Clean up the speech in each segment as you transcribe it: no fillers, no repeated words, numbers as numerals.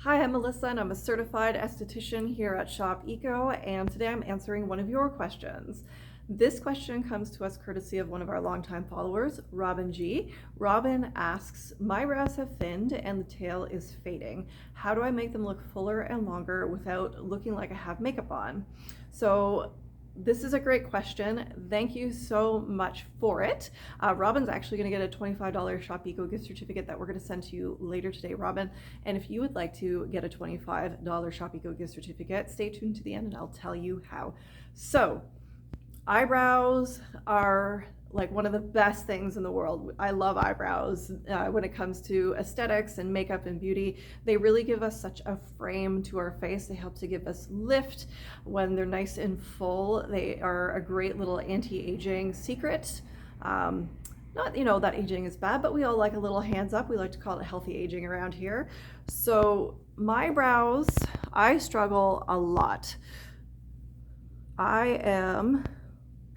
Hi, I'm Melissa and I'm a certified esthetician here at Shop Eco, and today I'm answering one of your questions. This question comes to us courtesy of one of our longtime followers, Robin G. Robin asks, my brows have thinned and the tail is fading. How do I make them look fuller and longer without looking like I have makeup on? So this is a great question. Thank you so much for it. Robin's actually going to get a $25 Shop Eco gift certificate that we're going to send to you later today, Robin. And if you would like to get a $25 Shop Eco gift certificate, stay tuned to the end and I'll tell you how. So, eyebrows are like one of the best things in the world. I love eyebrows when it comes to aesthetics and makeup and beauty. They really give us such a frame to our face. They help to give us lift when they're nice and full. They are a great little anti-aging secret. Not, that aging is bad, but we all like a little hands up. We like to call it healthy aging around here. So my brows, I struggle a lot. I am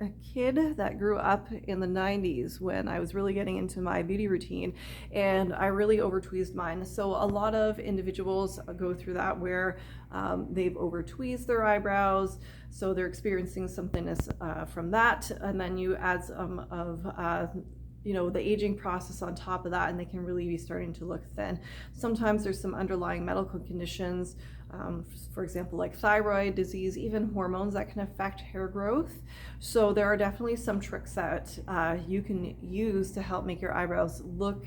a kid that grew up in the 90s when I was really getting into my beauty routine, and I really over tweezed mine. So a lot of individuals go through that where they've over tweezed their eyebrows, so they're experiencing some thinness from that, and then you add some of the aging process on top of that, and they can really be starting to look thin. Sometimes there's some underlying medical conditions, for example, like thyroid disease, even hormones that can affect hair growth. So there are definitely some tricks that you can use to help make your eyebrows look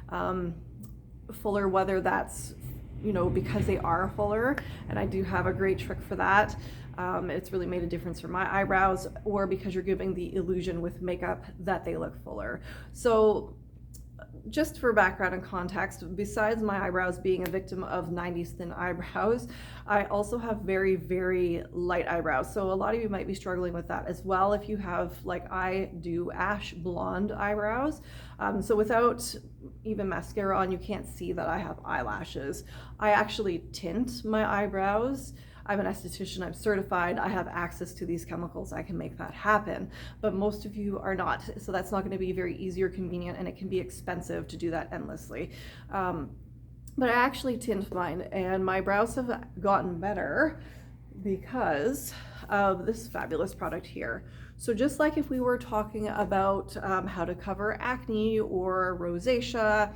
fuller, whether that's because they are fuller, and I do have a great trick for that. It's really made a difference for my eyebrows, or because you're giving the illusion with makeup that they look fuller. So just for background and context, besides my eyebrows being a victim of 90s thin eyebrows, I also have very, very light eyebrows. So a lot of you might be struggling with that as well if you have, like I do, ash blonde eyebrows. So without even mascara on, you can't see that I have eyelashes. I actually tint my eyebrows. I'm an esthetician, I'm certified, I have access to these chemicals, I can make that happen. But most of you are not, so that's not gonna be very easy or convenient, and it can be expensive to do that endlessly. But I actually tint mine, and my brows have gotten better because of this fabulous product here. So just like if we were talking about how to cover acne or rosacea,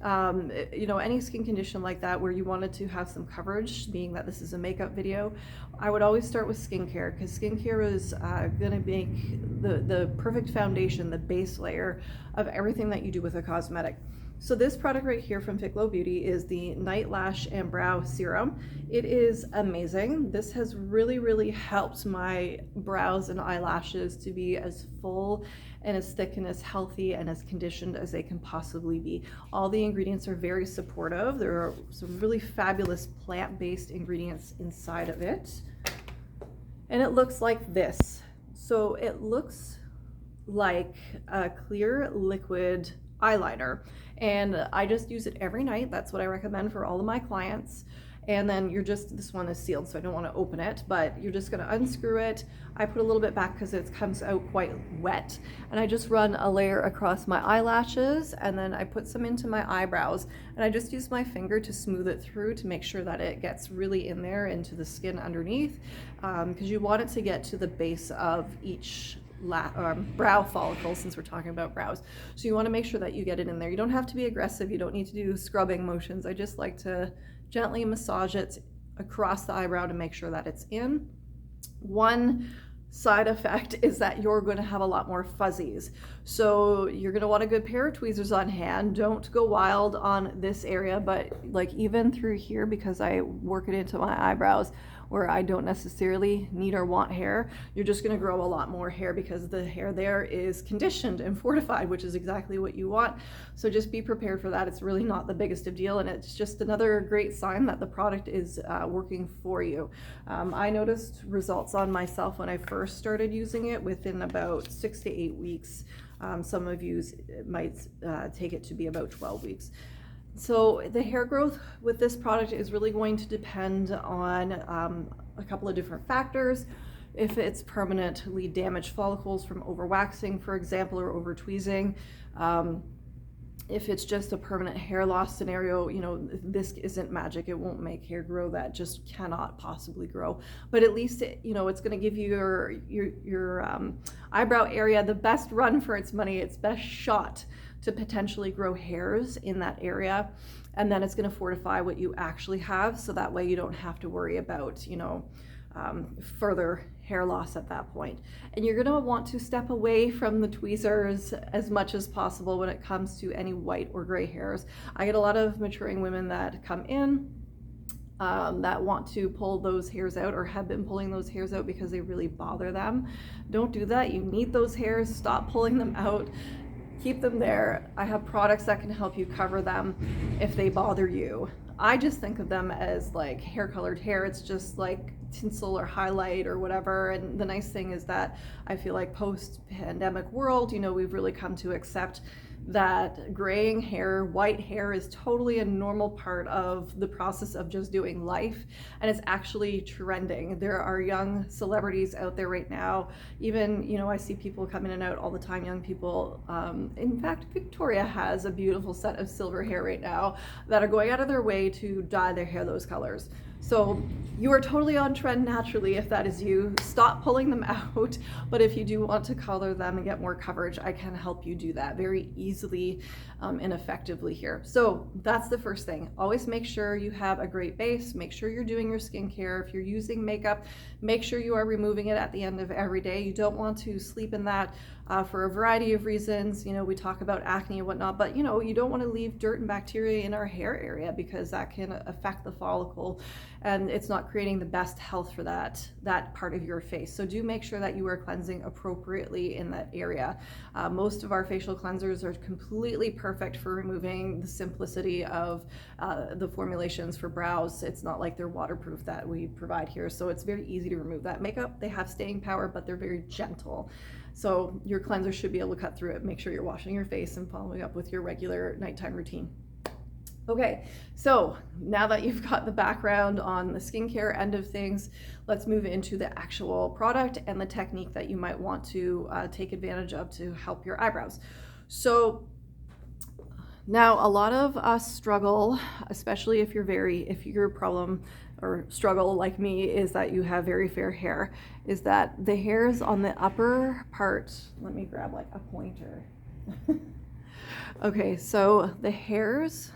any skin condition like that where you wanted to have some coverage, being that this is a makeup video, I would always start with skincare, because skincare is gonna make the perfect foundation, the base layer of everything that you do with a cosmetic. So this product right here from Fitglow Beauty is the Night Lash and Brow Serum. It is amazing. This has really, really helped my brows and eyelashes to be as full and as thick and as healthy and as conditioned as they can possibly be. All the ingredients are very supportive. There are some really fabulous plant-based ingredients inside of it. And it looks like this. So it looks like a clear liquid eyeliner, and I just use it every night. That's what I recommend for all of my clients. And then this one is sealed, so I don't want to open it, but you're just going to unscrew it. I put a little bit back because it comes out quite wet, and I just run a layer across my eyelashes, and then I put some into my eyebrows, and I just use my finger to smooth it through to make sure that it gets really in there into the skin underneath, because you want it to get to the base of each brow follicle, since we're talking about brows. So you want to make sure that you get it in there. You don't have to be aggressive. You don't need to do scrubbing motions. I just like to gently massage it across the eyebrow to make sure that it's in. One side effect is that you're going to have a lot more fuzzies. So you're going to want a good pair of tweezers on hand. Don't go wild on this area, but like even through here, because I work it into my eyebrows where I don't necessarily need or want hair, you're just going to grow a lot more hair because the hair there is conditioned and fortified, which is exactly what you want. So just be prepared for that. It's really not the biggest of deal, and it's just another great sign that the product is working for you. I noticed results on myself when I first started using it within about 6 to 8 weeks. Some of you might take it to be about 12 weeks. So the hair growth with this product is really going to depend on a couple of different factors. If it's permanently damaged follicles from overwaxing, for example, or over tweezing, If it's just a permanent hair loss scenario, you know, this isn't magic. It won't make hair grow. That just cannot possibly grow. But at least you know, it's going to give you your eyebrow area the best run for its money, its best shot to potentially grow hairs in that area. And then it's going to fortify what you actually have, so that way you don't have to worry about, you know, further hair loss at that point. And you're going to want to step away from the tweezers as much as possible when it comes to any white or gray hairs. I get a lot of maturing women that come in that want to pull those hairs out, or have been pulling those hairs out because they really bother them. Don't do that. You need those hairs. Stop pulling them out. Keep them there. I have products that can help you cover them if they bother you. I just think of them as like hair colored hair. It's just like tinsel or highlight or whatever. And the nice thing is that I feel like post-pandemic world, you know, we've really come to accept that graying hair, white hair is totally a normal part of the process of just doing life, and it's actually trending. There are young celebrities out there right now. Even, you know, I see people come in and out all the time, young people. In fact, Victoria has a beautiful set of silver hair right now that are going out of their way to dye their hair those colors. So you are totally on trend naturally if that is you. Stop pulling them out. But if you do want to color them and get more coverage, I can help you do that very easily and effectively here. So that's the first thing. Always make sure you have a great base. Make sure you're doing your skincare. If you're using makeup, make sure you are removing it at the end of every day. You don't want to sleep in that for a variety of reasons. You know, we talk about acne and whatnot, but you know, you don't want to leave dirt and bacteria in our hair area, because that can affect the follicle, and it's not creating the best health for that part of your face. So do make sure that you are cleansing appropriately in that area. Most of our facial cleansers are completely perfect for removing the simplicity of the formulations for brows. It's not like they're waterproof that we provide here, so it's very easy to remove that makeup. They have staying power, but they're very gentle. So your cleanser should be able to cut through it. Make sure you're washing your face and following up with your regular nighttime routine. Okay, so now that you've got the background on the skincare end of things, let's move into the actual product and the technique that you might want to take advantage of to help your eyebrows. So now a lot of us struggle, especially if your problem or struggle like me is that you have very fair hair, is that the hairs on the upper part, let me grab like a pointer. Okay, so the hairs,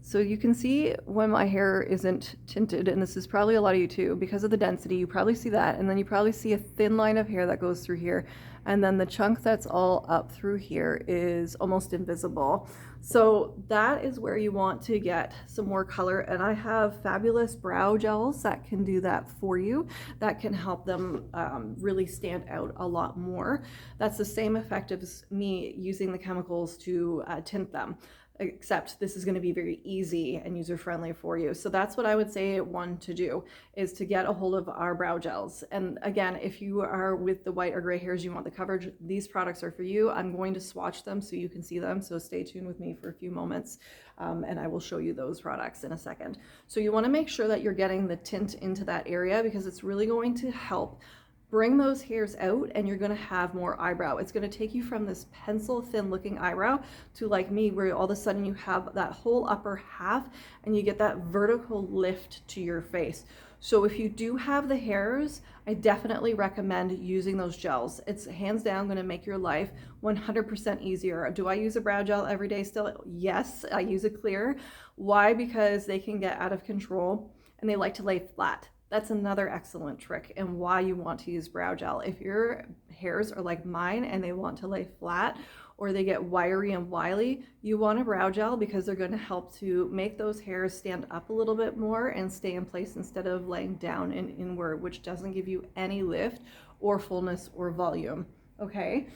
so you can see when my hair isn't tinted, and this is probably a lot of you too, because of the density, you probably see that, and then you probably see a thin line of hair that goes through here, and then the chunk that's all up through here is almost invisible. So that is where you want to get some more color, and I have fabulous brow gels that can do that for you, that can help them really stand out a lot more. That's the same effect as me using the chemicals to tint them, except this is going to be very easy and user-friendly for you. So that's what I would say one to do, is to get a hold of our brow gels. And again, if you are with the white or gray hairs, you want the coverage, these products are for you. I'm going to swatch them so you can see them, so stay tuned with me for a few moments and I will show you those products in a second. So you want to make sure that you're getting the tint into that area, because it's really going to help bring those hairs out, and you're going to have more eyebrow. It's going to take you from this pencil thin looking eyebrow to like me, where all of a sudden you have that whole upper half and you get that vertical lift to your face. So if you do have the hairs, I definitely recommend using those gels. It's hands down going to make your life 100% easier. Do I use a brow gel every day still? Yes, I use a clear. Why? Because they can get out of control and they like to lay flat. That's another excellent trick, and why you want to use brow gel. If your hairs are like mine and they want to lay flat, or they get wiry and wily, you want a brow gel, because they're going to help to make those hairs stand up a little bit more and stay in place instead of laying down and inward, which doesn't give you any lift or fullness or volume. Okay.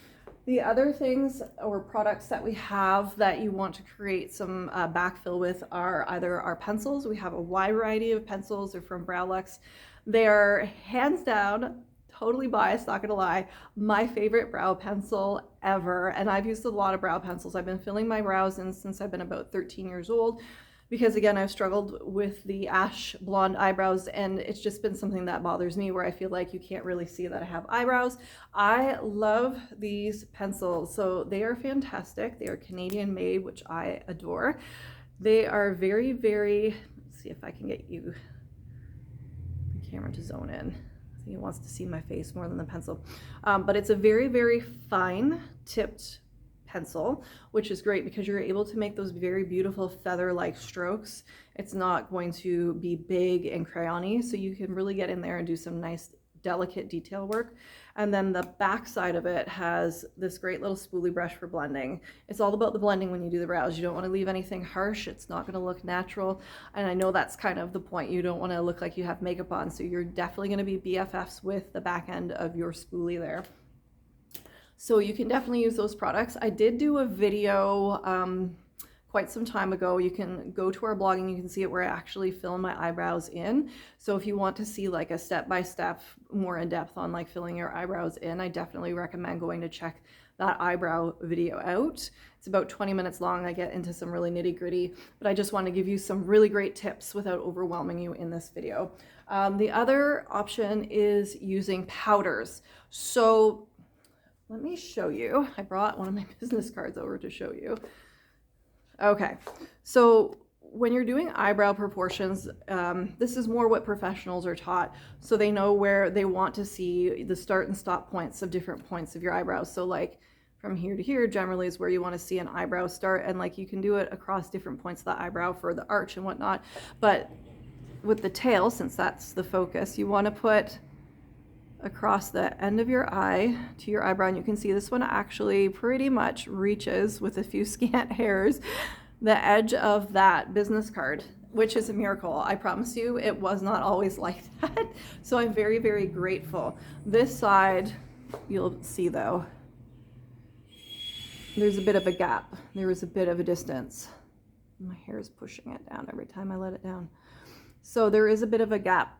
The other things or products that we have that you want to create some backfill with are either our pencils. We have a wide variety of pencils. They're from Browlux. They are hands down, totally biased, not gonna lie, my favorite brow pencil ever. And I've used a lot of brow pencils. I've been filling my brows in since I've been about 13 years old. because again, I've struggled with the ash blonde eyebrows, and it's just been something that bothers me where I feel like you can't really see that I have eyebrows. I love these pencils. So they are fantastic. They are Canadian made, which I adore. They are very, very, let's see if I can get you the camera to zone in. I think it wants to see my face more than the pencil. But it's a very, very fine tipped pencil, which is great because you're able to make those very beautiful feather-like strokes. It's not going to be big and crayony, so you can really get in there and do some nice delicate detail work. And then the back side of it has this great little spoolie brush for blending. It's all about the blending when you do the brows. You don't want to leave anything harsh. It's not going to look natural. And I know that's kind of the point. You don't want to look like you have makeup on, so you're definitely going to be BFFs with the back end of your spoolie there. So you can definitely use those products. I did do a video quite some time ago. You can go to our blog and you can see it where I actually fill my eyebrows in. So if you want to see like a step-by-step more in depth on like filling your eyebrows in, I definitely recommend going to check that eyebrow video out. It's about 20 minutes long. I get into some really nitty-gritty, but I just want to give you some really great tips without overwhelming you in this video. The other option is using powders. So let me show you. I brought one of my business cards over to show you. Okay, so when you're doing eyebrow proportions, this is more what professionals are taught, so they know where they want to see the start and stop points of different points of your eyebrows. So like from here to here generally is where you want to see an eyebrow start, and like you can do it across different points of the eyebrow for the arch and whatnot. But with the tail, since that's the focus, you want to put across the end of your eye to your eyebrow, and you can see this one actually pretty much reaches, with a few scant hairs, the edge of that business card, which is a miracle. I promise you it was not always like that. So I'm very, very grateful. This side, you'll see though, there's a bit of a gap. There is a bit of a distance. My hair is pushing it down every time I let it down. So there is a bit of a gap,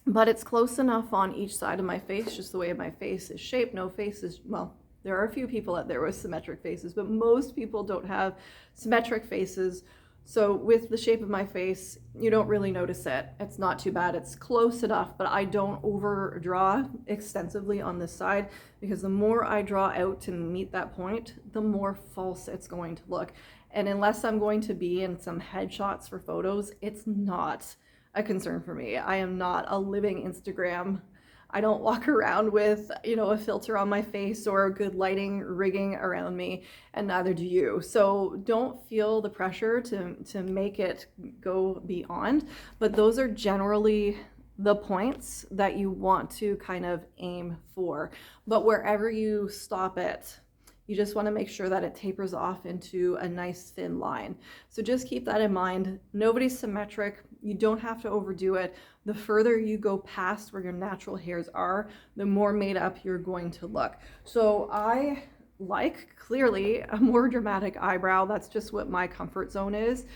but it's close enough on each side of my face, just the way my face is shaped. No face is, well, there are a few people out there with symmetric faces, but most people don't have symmetric faces. So with the shape of my face, you don't really notice it. It's not too bad. It's close enough, but I don't overdraw extensively on this side, because the more I draw out to meet that point, the more false it's going to look. And unless I'm going to be in some headshots for photos, it's not a concern for me. I am not a living Instagram. I don't walk around with, a filter on my face or good lighting rigging around me, and neither do you. So don't feel the pressure to make it go beyond, but those are generally the points that you want to kind of aim for. But wherever you stop it, you just want to make sure that it tapers off into a nice thin line. So just keep that in mind. Nobody's symmetric. You don't have to overdo it. The further you go past where your natural hairs are, the more made up you're going to look. So I like, clearly, a more dramatic eyebrow. That's just what my comfort zone is.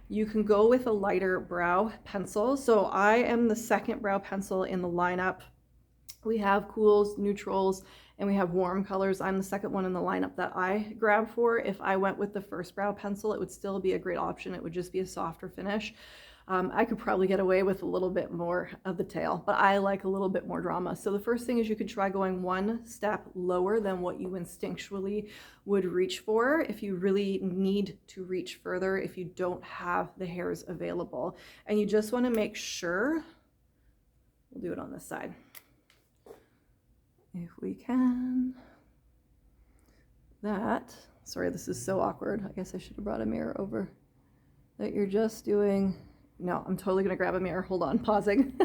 You can go with a lighter brow pencil. So I am the second brow pencil in the lineup. We have cools, neutrals, and we have warm colors. I'm the second one in the lineup that I grab for. If I went with the first brow pencil, it would still be a great option. It would just be a softer finish. I could probably get away with a little bit more of the tail, but I like a little bit more drama. So the first thing is you could try going one step lower than what you instinctually would reach for if you really need to reach further, if you don't have the hairs available. And you just want to make sure, we'll do it on this side, if we can, that, sorry, this is so awkward. I guess I should have brought a mirror over. That you're just doing, no, I'm totally gonna grab a mirror. Hold on, pausing.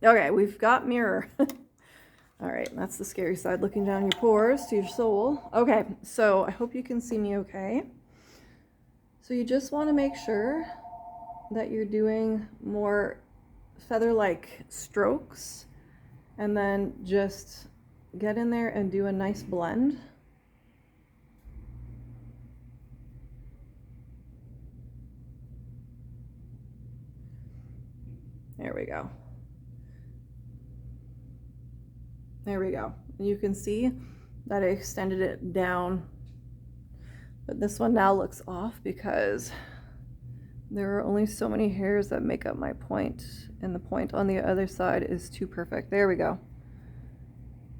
Okay, we've got mirror. All right, that's the scary side, looking down your pores to your soul. Okay, so I hope you can see me okay. So you just wanna make sure that you're doing more feather-like strokes, and then just get in there and do a nice blend. There we go. There we go. You can see that I extended it down But this one now looks off because there are only so many hairs that make up my point, and the point on the other side is too perfect. There we go.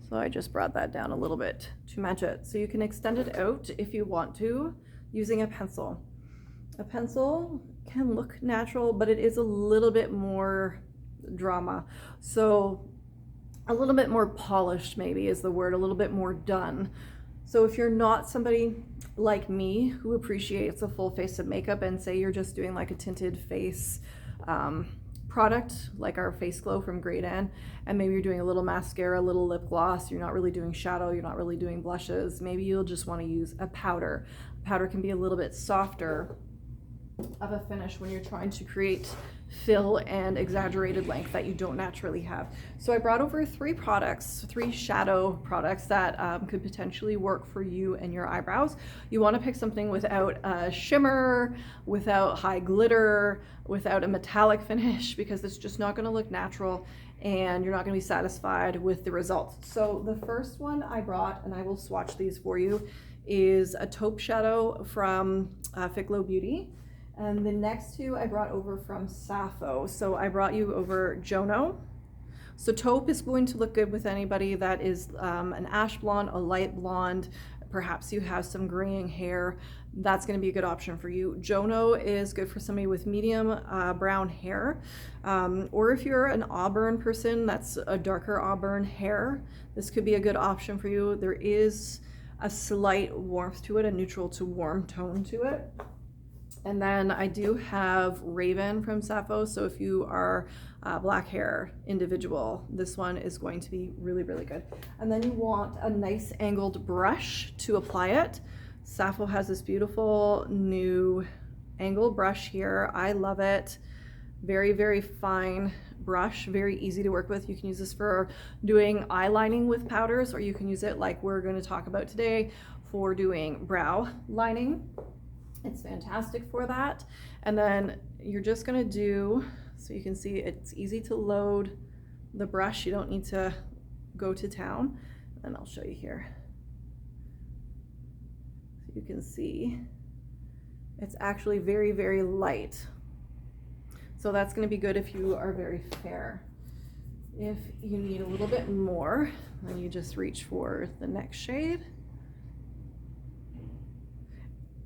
So I just brought that down a little bit to match it. So you can extend it out if you want to using a pencil. A pencil can look natural, but it is a little bit more drama. So a little bit more polished maybe is the word, a little bit more done. So if you're not somebody like me who appreciates a full face of makeup, and say you're just doing like a tinted face product like our Face Glow from Great Anne, and maybe you're doing a little mascara, a little lip gloss, you're not really doing shadow, you're not really doing blushes, maybe you'll just want to use a powder. Powder can be a little bit softer of a finish when you're trying to create fill and exaggerated length that you don't naturally have. So I brought over three shadow products that could potentially work for you and your eyebrows. You want to pick something without a shimmer, without high glitter, without a metallic finish, because it's just not going to look natural and you're not going to be satisfied with the results. So the first one I brought, and I will swatch these for you, is a taupe shadow from Fit Glow Beauty. And the next two I brought over from Sappho. So I brought you over Jono. So taupe is going to look good with anybody that is an ash blonde, a light blonde, perhaps you have some graying hair. That's going to be a good option for you. Jono is good for somebody with medium brown hair. Or if you're an auburn person, that's a darker auburn hair, this could be a good option for you. There is a slight warmth to it, a neutral to warm tone to it. And then I do have Raven from Sappho. So if you are a black hair individual, this one is going to be really, really good. And then you want a nice angled brush to apply it. Sappho has this beautiful new angled brush here. I love it. Very, very fine brush, very easy to work with. You can use this for doing eyelining with powders, or you can use it like we're going to talk about today for doing brow lining. It's fantastic for that. And then you're just gonna do, so you can see it's easy to load the brush. You don't need to go to town. And I'll show you here. So you can see it's actually very, very light. So that's gonna be good if you are very fair. If you need a little bit more, then you just reach for the next shade.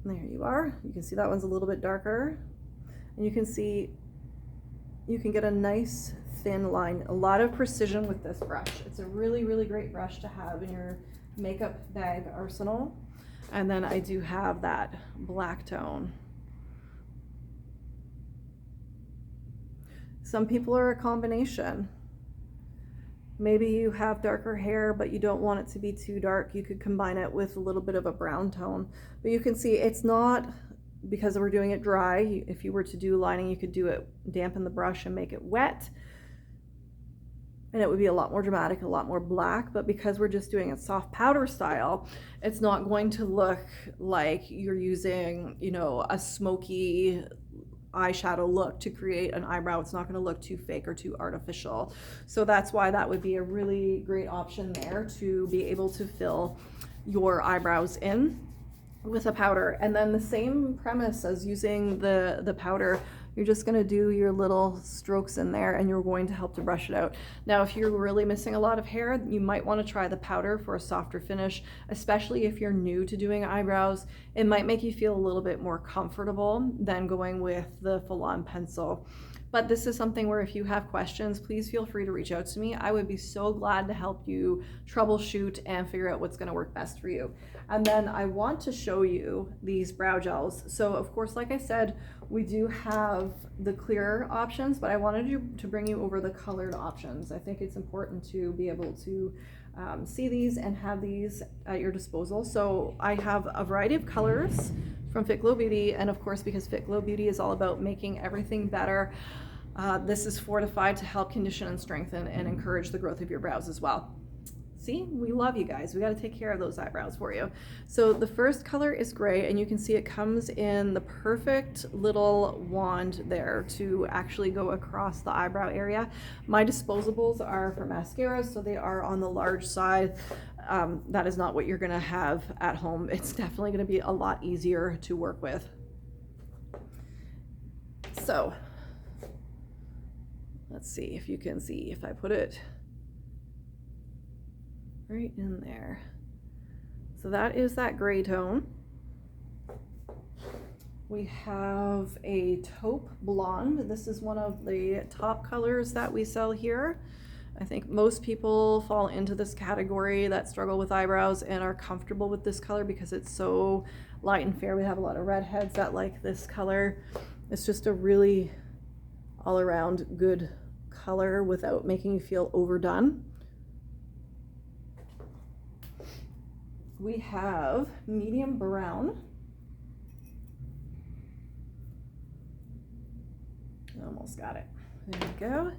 There you are. You can see that one's a little bit darker. And you can see you can get a nice thin line, a lot of precision with this brush. It's a really, really great brush to have in your makeup bag arsenal. And then I do have that black tone. Some people are a combination. Maybe you have darker hair, but you don't want it to be too dark. You could combine it with a little bit of a brown tone. But you can see it's not, because we're doing it dry, if you were to do lining, you could do it, dampen the brush and make it wet. And it would be a lot more dramatic, a lot more black. But because we're just doing it soft powder style, it's not going to look like you're using, you know, a smoky eyeshadow look to create an eyebrow. It's not going to look too fake or too artificial. So that's why that would be a really great option there, to be able to fill your eyebrows in with a powder. And then the same premise as using the powder, you're just going to do your little strokes in there and you're going to help to brush it out. Now, if you're really missing a lot of hair, you might want to try the powder for a softer finish, especially if you're new to doing eyebrows. It might make you feel a little bit more comfortable than going with the full-on pencil. But this is something where if you have questions, please feel free to reach out to me. I would be so glad to help you troubleshoot and figure out what's going to work best for you. And then I want to show you these brow gels. So of course, like I said, we do have the clear options, but I wanted to bring you over the colored options. I think it's important to be able to see these and have these at your disposal. So I have a variety of colors from Fit Glow Beauty, and of course, because Fit Glow Beauty is all about making everything better, this is fortified to help condition and strengthen and encourage the growth of your brows as well. See, we love you guys. We got to take care of those eyebrows for you. So the first color is gray, and you can see it comes in the perfect little wand there to actually go across the eyebrow area. My disposables are for mascaras, so they are on the large side. that is not what you're gonna have at home. It's definitely gonna be a lot easier to work with. So let's see if you can see if I put it right in there. So that is that gray tone. We have a Taupe Blonde. This is one of the top colors that we sell here. I think most people fall into this category that struggle with eyebrows and are comfortable with this color because it's so light and fair. We have a lot of redheads that like this color. It's just a really all around good color without making you feel overdone. We have medium brown. Almost got it. There we go.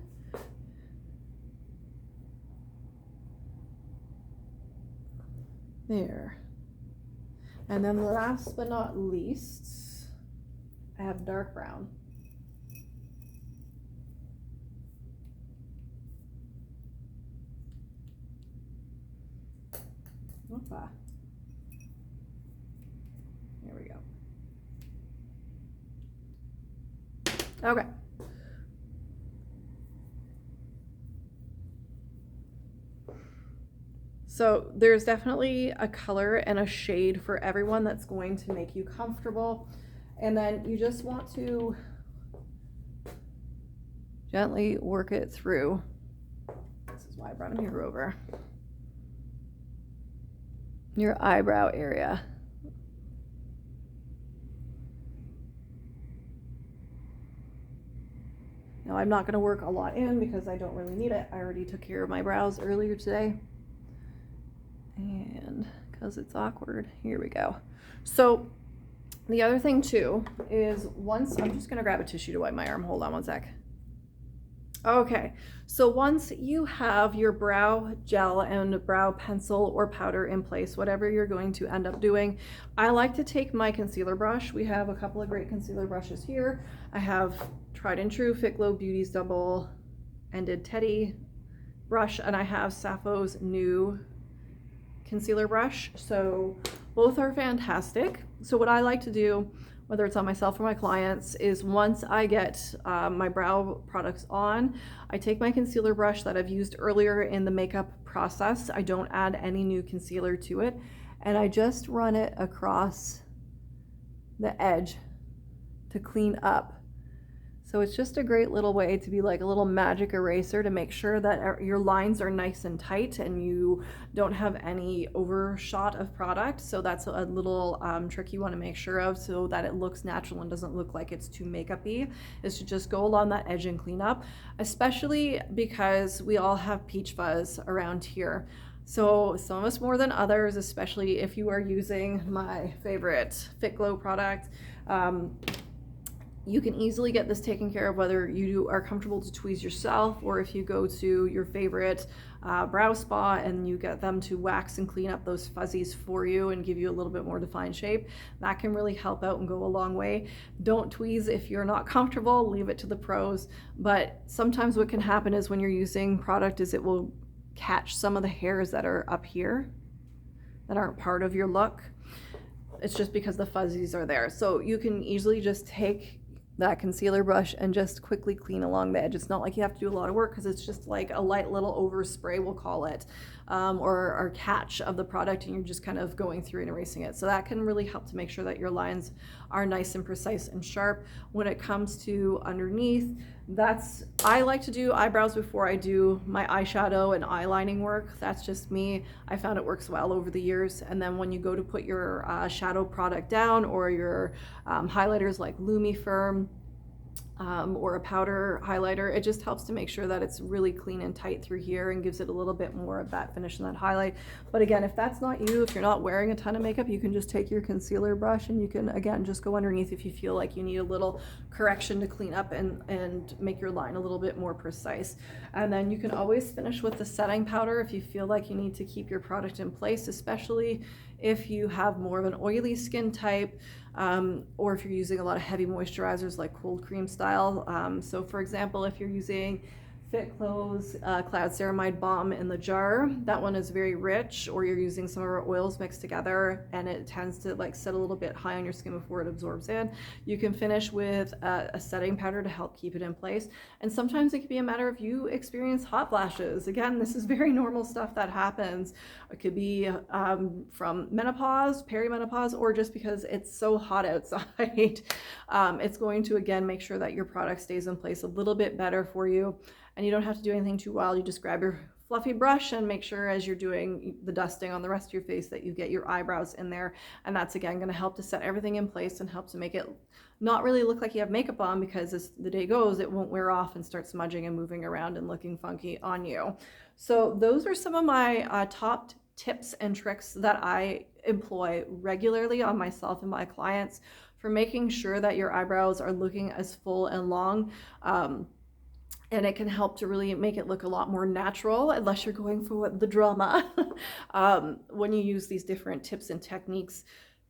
There. And then last but not least, I have dark brown. Opa. There we go. Okay. So there's definitely a color and a shade for everyone that's going to make you comfortable. And then you just want to gently work it through. This is why I brought a mirror over. Your eyebrow area. Now I'm not going to work a lot in because I don't really need it. I already took care of my brows earlier today. And because it's awkward, here we go. So the other thing too is once, I'm just going to grab a tissue to wipe my arm. Hold on one sec. Okay, so once you have your brow gel and brow pencil or powder in place, whatever you're going to end up doing, I like to take my concealer brush. We have a couple of great concealer brushes here. I have tried and true Fit Glow Beauty's double-ended teddy brush, and I have Sappho's new concealer brush. So both are fantastic. So what I like to do, whether it's on myself or my clients, is once I get my brow products on, I take my concealer brush that I've used earlier in the makeup process. I don't add any new concealer to it, and I just run it across the edge to clean up. So it's just a great little way to be like a little magic eraser to make sure that your lines are nice and tight and you don't have any overshot of product. So that's a little trick you want to make sure of so that it looks natural and doesn't look like it's too makeup-y, is to just go along that edge and clean up, especially because we all have peach fuzz around here. So some of us more than others, especially if you are using my favorite Fit Glow product. You can easily get this taken care of whether you are comfortable to tweeze yourself or if you go to your favorite brow spa and you get them to wax and clean up those fuzzies for you and give you a little bit more defined shape. That can really help out and go a long way. Don't tweeze if you're not comfortable, leave it to the pros. But sometimes what can happen is when you're using product is it will catch some of the hairs that are up here that aren't part of your look. It's just because the fuzzies are there. So you can easily just take that concealer brush and just quickly clean along the edge. It's not like you have to do a lot of work because it's just like a light little overspray, we'll call it, or catch of the product, and you're just kind of going through and erasing it. So that can really help to make sure that your lines are nice and precise and sharp. When it comes to underneath, I like to do eyebrows before I do my eyeshadow and eyelining work. That's just me. I found it works well over the years. And then when you go to put your shadow product down or your highlighters like Lumifirm, or a powder highlighter, it just helps to make sure that it's really clean and tight through here and gives it a little bit more of that finish and that highlight. But again, if that's not you, if you're not wearing a ton of makeup, you can just take your concealer brush and you can, again, just go underneath if you feel like you need a little correction to clean up and make your line a little bit more precise. And then you can always finish with the setting powder if you feel like you need to keep your product in place, especially if you have more of an oily skin type, or if you're using a lot of heavy moisturizers like cold cream style. So for example, if you're using Fit Clothes Cloud Ceramide Balm in the jar. That one is very rich, or you're using some of our oils mixed together, and it tends to like sit a little bit high on your skin before it absorbs in. You can finish with a setting powder to help keep it in place. And sometimes it could be a matter of you experience hot flashes. Again, this is very normal stuff that happens. It could be from menopause, perimenopause, or just because it's so hot outside. It's going to, again, make sure that your product stays in place a little bit better for you. And you don't have to do anything too wild. You just grab your fluffy brush and make sure as you're doing the dusting on the rest of your face that you get your eyebrows in there. And that's, again, going to help to set everything in place and help to make it not really look like you have makeup on, because as the day goes, it won't wear off and start smudging and moving around and looking funky on you. So those are some of my top tips and tricks that I employ regularly on myself and my clients for making sure that your eyebrows are looking as full and long. And it can help to really make it look a lot more natural, unless you're going for the drama when you use these different tips and techniques.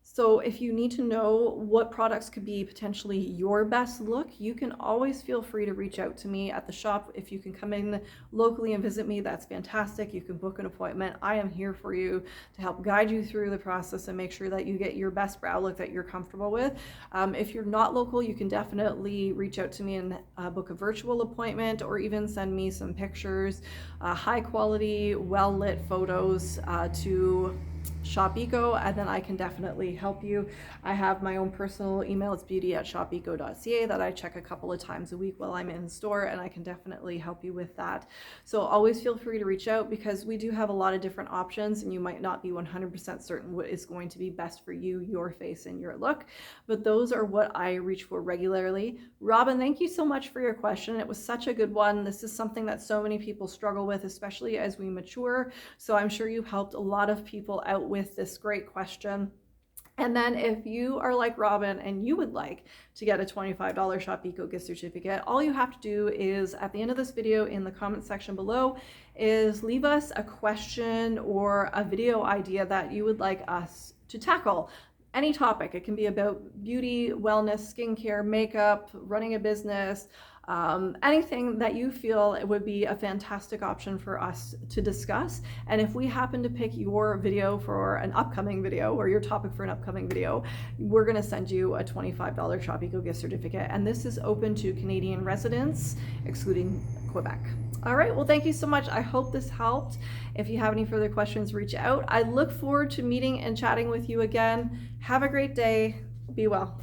So if you need to know what products could be potentially your best look, you can always feel free to reach out to me at the shop. If you can come in locally and visit me, that's fantastic. You can book an appointment. I am here for you to help guide you through the process and make sure that you get your best brow look that you're comfortable with. If you're not local, you can definitely reach out to me and book a virtual appointment, or even send me some pictures, high quality, well-lit photos to Shop Eco, and then I can definitely help you. I have my own personal email. It's beauty@shopeco.ca that I check a couple of times a week while I'm in store, and I can definitely help you with that. So always feel free to reach out, because we do have a lot of different options, and you might not be 100% certain what is going to be best for you, your face, and your look. But those are what I reach for regularly. Robin, thank you so much for your question. It was such a good one. This is something that so many people struggle with, especially as we mature. So I'm sure you've helped a lot of people out with this great question. And then if you are like Robin and you would like to get a $25 Shop Eco gift certificate, all you have to do is, at the end of this video in the comment section below, is leave us a question or a video idea that you would like us to tackle. Any topic. It can be about beauty, wellness, skincare, makeup, running a business, anything that you feel it would be a fantastic option for us to discuss. And if we happen to pick your video for an upcoming video, or your topic for an upcoming video, we're going to send you a $25 Shop Eco gift certificate. And this is open to Canadian residents, excluding Quebec. All right, well, thank you so much. I hope this helped. If you have any further questions, reach out. I look forward to meeting and chatting with you again. Have a great day. Be well.